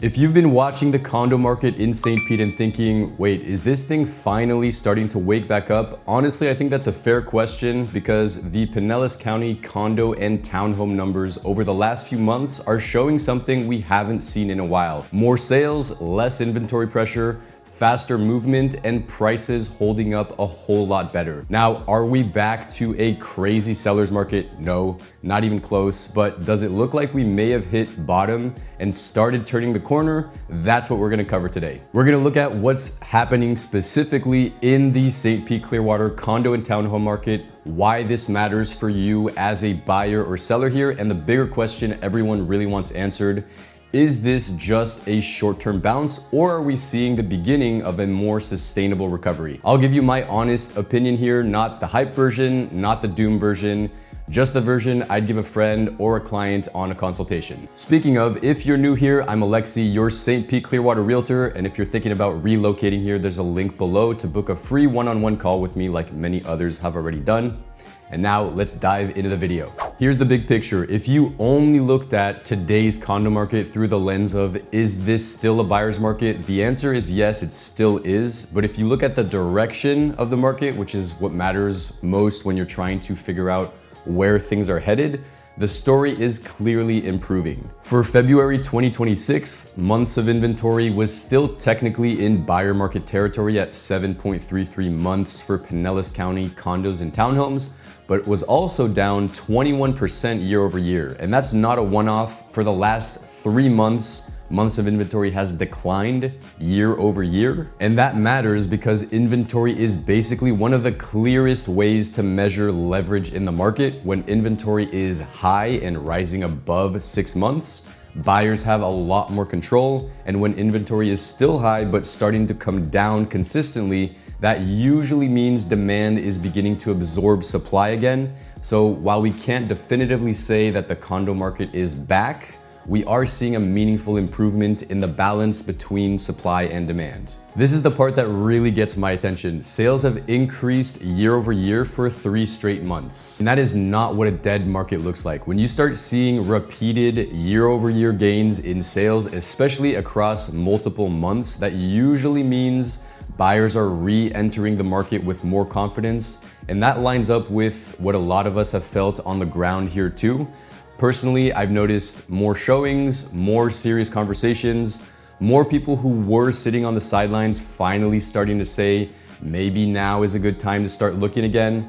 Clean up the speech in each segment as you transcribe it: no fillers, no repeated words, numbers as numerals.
If you've been watching the condo market in St. Pete and thinking, wait, is this thing finally starting to wake back up? Honestly, I think that's a fair question because the Pinellas County condo and townhome numbers over the last few months are showing something we haven't seen in a while. More sales, less inventory pressure, faster movement, and prices holding up a whole lot better. Now, are we back to a crazy seller's market? No, not even close, but does it look like we may have hit bottom and started turning the corner? That's what we're gonna cover today. We're gonna look at what's happening specifically in the St. Pete Clearwater condo and townhome market, why this matters for you as a buyer or seller here, and the bigger question everyone really wants answered: is this just a short-term bounce, or are we seeing the beginning of a more sustainable recovery? I'll give you my honest opinion here, not the hype version, not the doom version, just the version I'd give a friend or a client on a consultation. Speaking of, if you're new here, I'm Alexi, your St. Pete Clearwater realtor, and if you're thinking about relocating here, there's a link below to book a free one-on-one call with me like many others have already done. And now let's dive into the video. Here's the big picture. If you only looked at today's condo market through the lens of, is this still a buyer's market? The answer is yes, it still is. But if you look at the direction of the market, which is what matters most when you're trying to figure out where things are headed, the story is clearly improving. For February 2026, months of inventory was still technically in buyer market territory at 7.33 months for Pinellas County condos and townhomes, but was also down 21% year over year. And that's not a one-off. For the last 3 months of inventory has declined year over year. And that matters because inventory is basically one of the clearest ways to measure leverage in the market. When inventory is high and rising above 6 months, buyers have a lot more control. And when inventory is still high but starting to come down consistently, that usually means demand is beginning to absorb supply again. So while we can't definitively say that the condo market is back, we are seeing a meaningful improvement in the balance between supply and demand. This is the part that really gets my attention. Sales have increased year over year for 3 straight months. And that is not what a dead market looks like. When you start seeing repeated year over year gains in sales, especially across multiple months, that usually means buyers are re-entering the market with more confidence. And that lines up with what a lot of us have felt on the ground here too. Personally, I've noticed more showings, more serious conversations, more people who were sitting on the sidelines finally starting to say, maybe now is a good time to start looking again.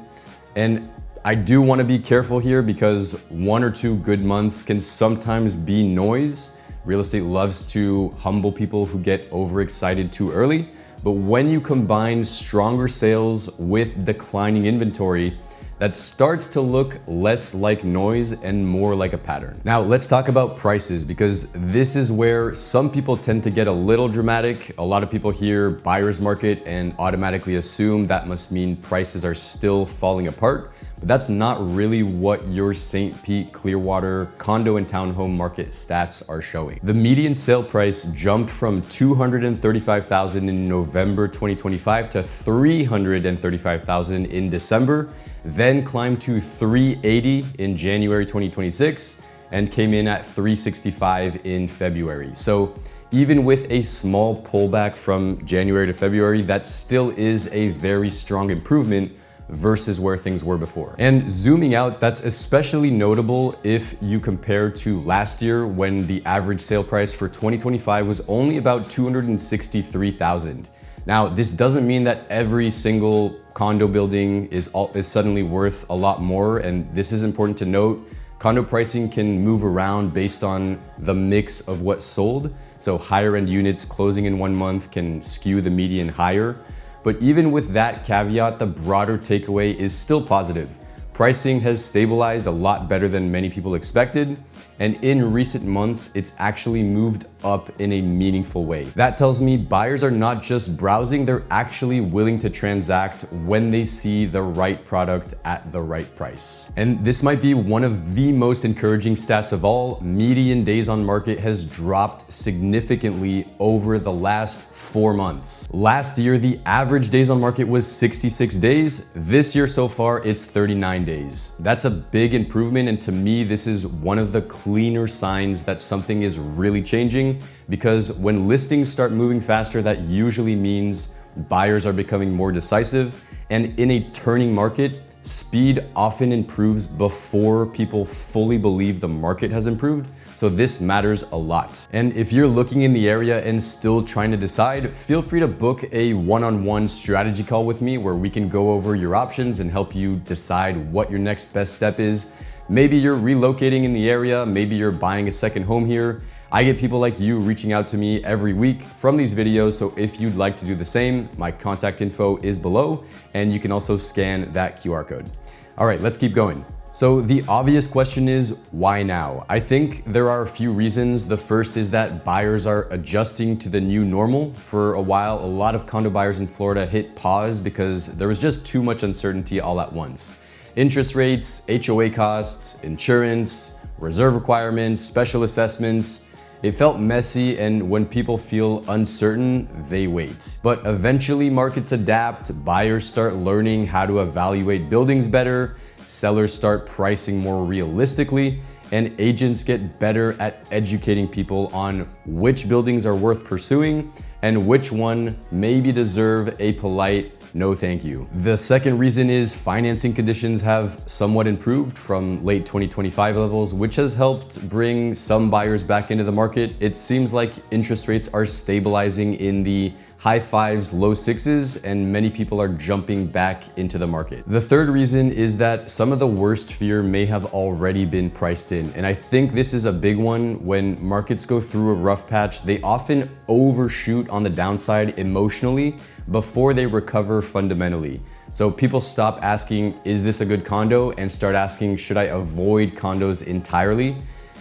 And I do want to be careful here because 1 or 2 good months can sometimes be noise. Real estate loves to humble people who get overexcited too early. But when you combine stronger sales with declining inventory, that starts to look less like noise and more like a pattern. Now let's talk about prices, because this is where some people tend to get a little dramatic. A lot of people hear buyer's market and automatically assume that must mean prices are still falling apart. But that's not really what your St. Pete Clearwater condo and townhome market stats are showing. The median sale price jumped from $235,000 in November 2025 to $335,000 in December, then climbed to $380 in January 2026 and came in at $365 in February. So even with a small pullback from January to February, that still is a very strong improvement versus where things were before. And zooming out, that's especially notable if you compare to last year when the average sale price for 2025 was only about $263,000. Now, this doesn't mean that every single condo building is suddenly worth a lot more, and this is important to note. Condo pricing can move around based on the mix of what's sold. So higher end units closing in 1 month can skew the median higher. But even with that caveat, the broader takeaway is still positive. Pricing has stabilized a lot better than many people expected. And in recent months, it's actually moved up in a meaningful way. That tells me buyers are not just browsing, they're actually willing to transact when they see the right product at the right price. And this might be one of the most encouraging stats of all. Median days on market has dropped significantly over the last 4 months. Last year, the average days on market was 66 days. This year so far, it's 39 days. That's a big improvement, and to me, this is one of the cleaner signs that something is really changing. thing, because when listings start moving faster, that usually means buyers are becoming more decisive. And in a turning market, speed often improves before people fully believe the market has improved. So this matters a lot. And if you're looking in the area and still trying to decide, feel free to book a one-on-one strategy call with me where we can go over your options and help you decide what your next best step is. Maybe you're relocating in the area, maybe you're buying a second home here. I get people like you reaching out to me every week from these videos, so if you'd like to do the same, my contact info is below, and you can also scan that QR code. All right, let's keep going. So the obvious question is, why now? I think there are a few reasons. The first is that buyers are adjusting to the new normal. For a while, a lot of condo buyers in Florida hit pause because there was just too much uncertainty all at once. Interest rates, HOA costs, insurance, reserve requirements, special assessments. It felt messy, and when people feel uncertain, they wait. But eventually markets adapt, buyers start learning how to evaluate buildings better, sellers start pricing more realistically, and agents get better at educating people on which buildings are worth pursuing and which one maybe deserve a polite no thank you. The second reason is financing conditions have somewhat improved from late 2025 levels, which has helped bring some buyers back into the market. It seems like interest rates are stabilizing in the high fives, low sixes, and many people are jumping back into the market. The third reason is that some of the worst fear may have already been priced in. And I think this is a big one. When markets go through a rough patch, they often overshoot on the downside emotionally before they recover fundamentally. So people stop asking, is this a good condo? And start asking, should I avoid condos entirely?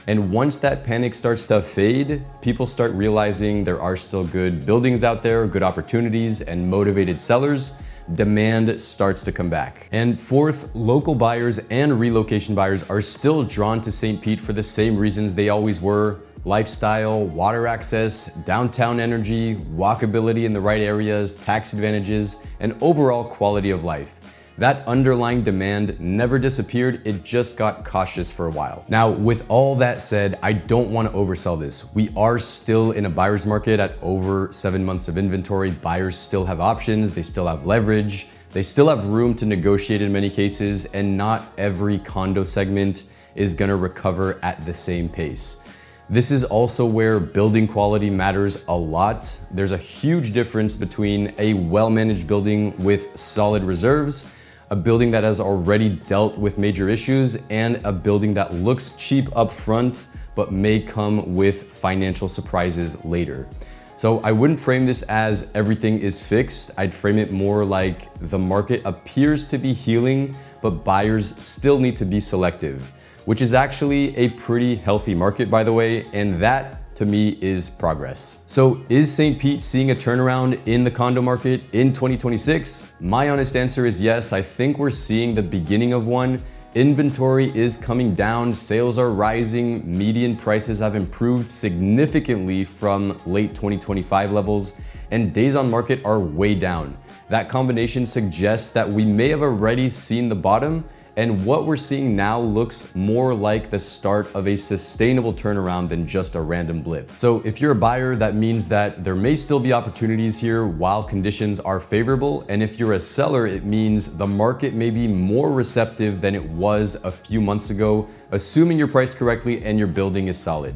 And once that panic starts to fade, people start realizing there are still good buildings out there, good opportunities, and motivated sellers. Demand starts to come back. And fourth, local buyers and relocation buyers are still drawn to St. Pete for the same reasons they always were: lifestyle, water access, downtown energy, walkability in the right areas, tax advantages, and overall quality of life. That underlying demand never disappeared, it just got cautious for a while. Now, with all that said, I don't want to oversell this. We are still in a buyer's market at over 7 months of inventory. Buyers still have options, they still have leverage, they still have room to negotiate in many cases, and not every condo segment is gonna recover at the same pace. This is also where building quality matters a lot. There's a huge difference between a well-managed building with solid reserves, a building that has already dealt with major issues, and a building that looks cheap up front but may come with financial surprises later. So I wouldn't frame this as everything is fixed. I'd frame it more like the market appears to be healing, but buyers still need to be selective, which is actually a pretty healthy market, by the way, and that to me is progress. So is St. Pete seeing a turnaround in the condo market in 2026? My honest answer is yes. I think we're seeing the beginning of one. Inventory is coming down, sales are rising, median prices have improved significantly from late 2025 levels, and days on market are way down. That combination suggests that we may have already seen the bottom, and what we're seeing now looks more like the start of a sustainable turnaround than just a random blip. So if you're a buyer, that means that there may still be opportunities here while conditions are favorable. And if you're a seller, it means the market may be more receptive than it was a few months ago, assuming you're priced correctly and your building is solid.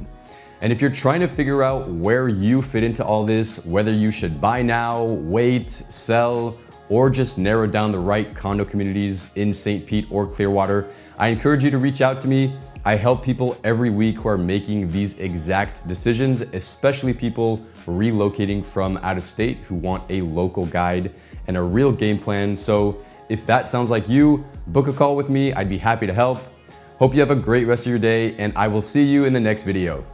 And if you're trying to figure out where you fit into all this, whether you should buy now, wait, sell, or just narrow down the right condo communities in St. Pete or Clearwater, I encourage you to reach out to me. I help people every week who are making these exact decisions, especially people relocating from out of state who want a local guide and a real game plan. So if that sounds like you, book a call with me. I'd be happy to help. Hope you have a great rest of your day, and I will see you in the next video.